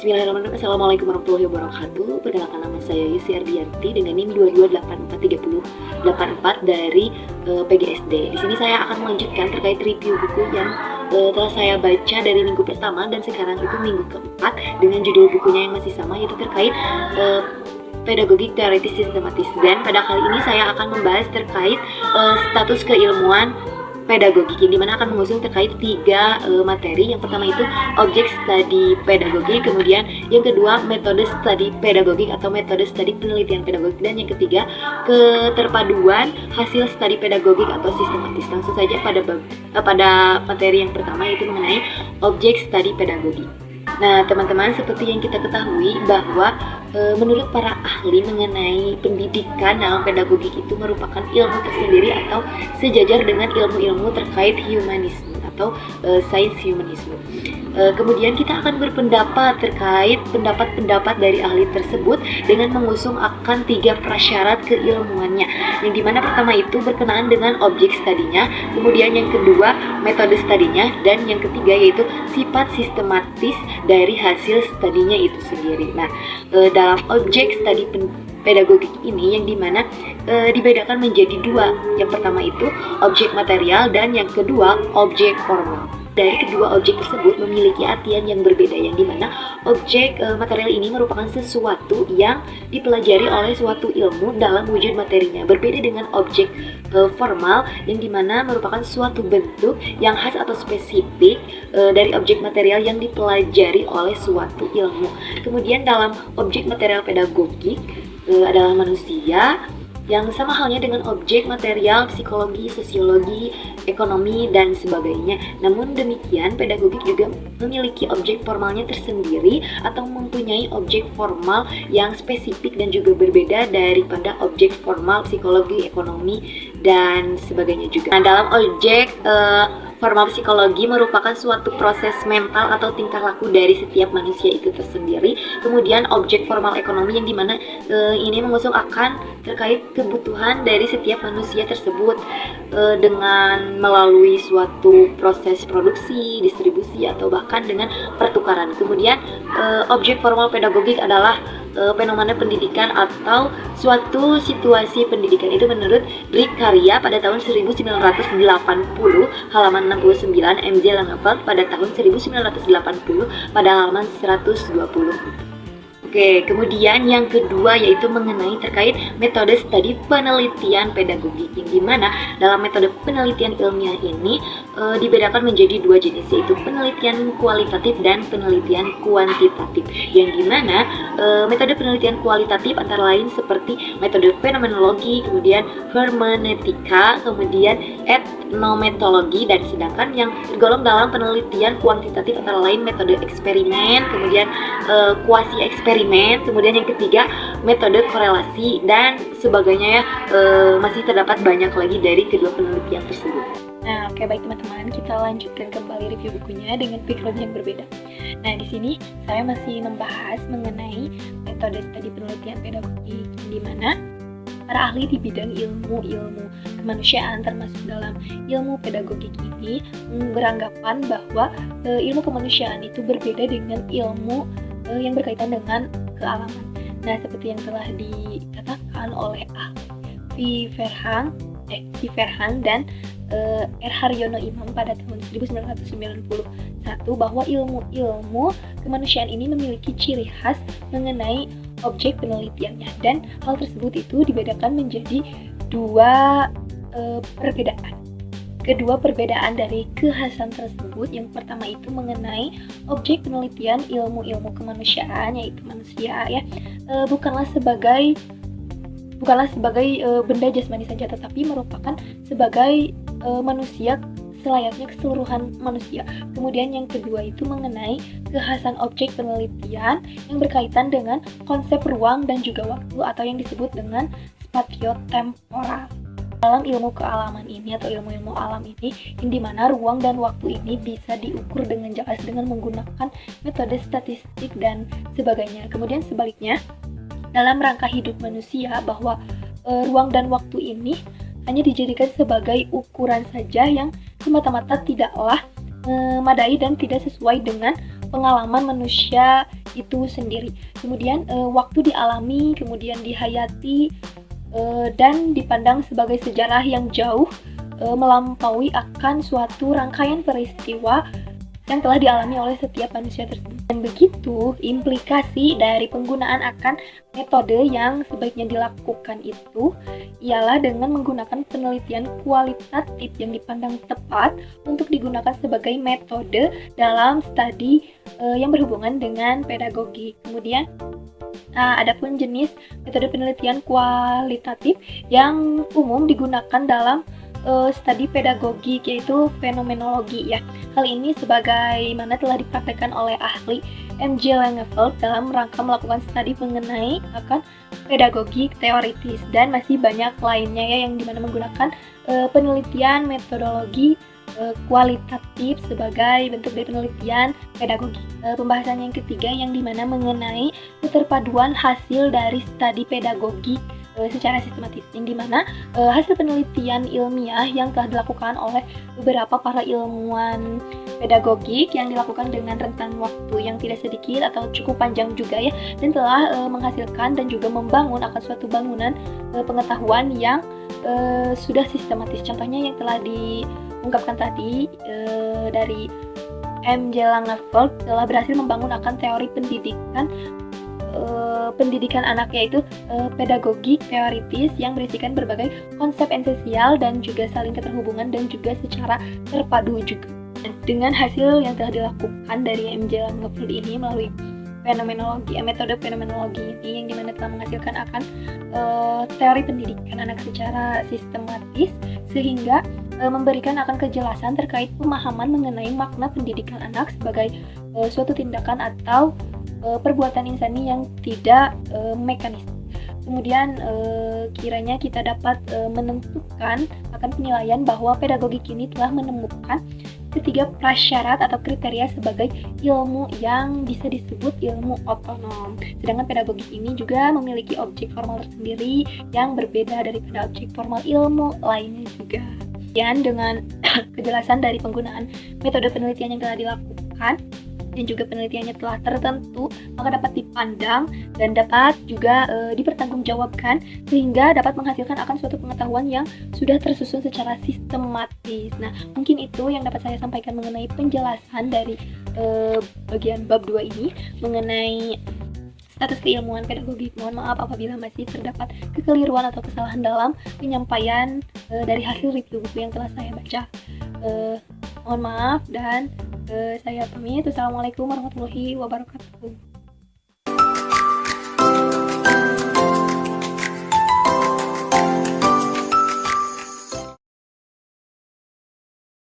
Bismillahirrahmanirrahim. Assalamualaikum warahmatullahi wabarakatuh. Perkenalkan, nama saya Yusi Ardianti dengan NIM 22843084 dari PGSD. Di sini saya akan melanjutkan terkait review buku yang telah saya baca dari minggu pertama dan sekarang itu minggu keempat dengan judul bukunya yang masih sama, yaitu terkait pedagogik teoritis sistematis. Dan pada kali ini saya akan membahas terkait status keilmuan pedagogik, yang dimana akan mengusung terkait 3 materi. Yang pertama itu objek studi pedagogik, kemudian yang kedua metode studi pedagogik atau metode studi penelitian pedagogik, dan yang ketiga keterpaduan hasil studi pedagogik atau sistematis. Langsung saja pada materi yang pertama, yaitu mengenai objek studi pedagogik. Nah, teman-teman, seperti yang kita ketahui bahwa menurut para ahli mengenai pendidikan dalam pedagogik itu merupakan ilmu tersendiri atau sejajar dengan ilmu-ilmu terkait humanisme atau sains humanisme. Kemudian kita akan berpendapat terkait pendapat-pendapat dari ahli tersebut dengan mengusung akan 3 prasyarat keilmuannya, yang dimana pertama itu berkenaan dengan objek studinya, kemudian yang kedua metode studinya, dan yang ketiga yaitu sifat sistematis dari hasil studinya itu sendiri. Nah, dalam objek studi pedagogik ini yang dimana dibedakan menjadi 2. Yang pertama itu objek material dan yang kedua objek formal. Dari kedua objek tersebut memiliki artian yang berbeda, yang dimana objek material ini merupakan sesuatu yang dipelajari oleh suatu ilmu dalam wujud materinya, berbeda dengan objek formal yang dimana merupakan suatu bentuk yang khas atau spesifik dari objek material yang dipelajari oleh suatu ilmu. Kemudian dalam objek material pedagogik adalah manusia, yang sama halnya dengan objek material psikologi, sosiologi, ekonomi, dan sebagainya. Namun demikian, pedagogik juga memiliki objek formalnya tersendiri atau mempunyai objek formal yang spesifik dan juga berbeda daripada objek formal psikologi, ekonomi, dan sebagainya juga. Nah, dalam objek formal psikologi merupakan suatu proses mental atau tingkah laku dari setiap manusia itu tersendiri. Kemudian objek formal ekonomi yang dimana ini mengusung akan terkait kebutuhan dari setiap manusia tersebut dengan melalui suatu proses produksi, distribusi, atau bahkan dengan pertukaran. Kemudian objek formal pedagogik adalah fenomena pendidikan atau suatu situasi pendidikan. Itu menurut Blik Karya pada tahun 1980 halaman 69, MJ Langeveld pada tahun 1980 pada halaman 120. Oke, kemudian yang kedua yaitu mengenai terkait metode studi penelitian pedagogik, yang dimana dalam metode penelitian ilmiah ini dibedakan menjadi 2 jenis, yaitu penelitian kualitatif dan penelitian kuantitatif, yang dimana metode penelitian kualitatif antara lain seperti metode fenomenologi, kemudian hermeneutika, kemudian etnometologi, dan sedangkan yang tergolong dalam penelitian kuantitatif antara lain metode eksperimen, kemudian kuasi eksperimen, kemudian yang ketiga metode korelasi, dan sebagainya ya. Masih terdapat banyak lagi dari kedua penelitian tersebut. Nah, oke, baik teman-teman, kita lanjutkan kembali review bukunya dengan background yang berbeda. Nah, di sini saya masih membahas mengenai metode studi penelitian pedagogik, di mana para ahli di bidang ilmu kemanusiaan termasuk dalam ilmu pedagogik ini beranggapan bahwa ilmu kemanusiaan itu berbeda dengan ilmu yang berkaitan dengan kealaman. Nah, seperti yang telah dikatakan oleh ahli V. Verhang dan R. Haryono Imam pada tahun 1991 bahwa ilmu kemanusiaan ini memiliki ciri khas mengenai objek penelitiannya, dan hal tersebut itu dibedakan menjadi 2 perbedaan. Kedua perbedaan dari kekhasan tersebut, yang pertama itu mengenai objek penelitian ilmu kemanusiaan, yaitu manusia ya, bukanlah sebagai benda jasmani saja, tetapi merupakan sebagai manusia selayaknya keseluruhan manusia. Kemudian yang kedua itu mengenai kekhasan objek penelitian yang berkaitan dengan konsep ruang dan juga waktu atau yang disebut dengan spatiotemporal. Dalam ilmu kealaman ini atau ilmu-ilmu alam ini, yang dimana ruang dan waktu ini bisa diukur dengan jelas dengan menggunakan metode statistik dan sebagainya. Kemudian sebaliknya, dalam rangka hidup manusia, bahwa ruang dan waktu ini hanya dijadikan sebagai ukuran saja yang semata-mata tidaklah memadai dan tidak sesuai dengan pengalaman manusia itu sendiri. Kemudian waktu dialami, kemudian dihayati, dan dipandang sebagai sejarah yang jauh melampaui akan suatu rangkaian peristiwa yang telah dialami oleh setiap manusia tersebut. Dan begitu implikasi dari penggunaan akan metode yang sebaiknya dilakukan itu ialah dengan menggunakan penelitian kualitatif yang dipandang tepat untuk digunakan sebagai metode dalam studi yang berhubungan dengan pedagogi. Kemudian adapun jenis metode penelitian kualitatif yang umum digunakan dalam studi pedagogik, yaitu fenomenologi ya. Hal ini sebagaimana telah dipraktekkan oleh ahli M.J. Langeveld dalam rangka melakukan studi mengenai akan pedagogik teoritis, dan masih banyak lainnya ya, yang dimana menggunakan penelitian metodologi kualitatif sebagai bentuk dari penelitian pedagogi. Pembahasan yang ketiga yang dimana mengenai keterpaduan hasil dari studi pedagogik secara sistematis, yang dimana hasil penelitian ilmiah yang telah dilakukan oleh beberapa para ilmuwan pedagogik yang dilakukan dengan rentan waktu yang tidak sedikit atau cukup panjang juga ya, dan telah menghasilkan dan juga membangun akan suatu bangunan pengetahuan yang sudah sistematis. Contohnya yang telah diungkapkan tadi dari M.J. Langeveld telah berhasil membangun akan teori pendidikan anak, yaitu pedagogik teoritis yang berisikan berbagai konsep esensial dan juga saling keterhubungan dan juga secara terpadu juga. Dengan hasil yang telah dilakukan dari M.J. Langeveld ini melalui fenomenologi, metode fenomenologi ini, yang dimana telah menghasilkan akan teori pendidikan anak secara sistematis, sehingga memberikan akan kejelasan terkait pemahaman mengenai makna pendidikan anak sebagai suatu tindakan atau perbuatan insani yang tidak mekanis. Kemudian kiranya kita dapat menentukan akan penilaian bahwa pedagogik ini telah menemukan ketiga prasyarat atau kriteria sebagai ilmu yang bisa disebut ilmu otonom. Sedangkan pedagogik ini juga memiliki objek formal tersendiri yang berbeda daripada objek formal ilmu lainnya juga. Dan dengan kejelasan dari penggunaan metode penelitian yang telah dilakukan dan juga penelitiannya telah tertentu, maka dapat dipandang dan dapat juga dipertanggungjawabkan, sehingga dapat menghasilkan akan suatu pengetahuan yang sudah tersusun secara sistematis. Nah, mungkin itu yang dapat saya sampaikan mengenai penjelasan dari bagian bab 2 ini mengenai status keilmuan pedagogik. Mohon maaf apabila masih terdapat kekeliruan atau kesalahan dalam penyampaian dari hasil review buku yang telah saya baca. Mohon maaf dan saya pamit. Wassalamualaikum warahmatullahi wabarakatuh.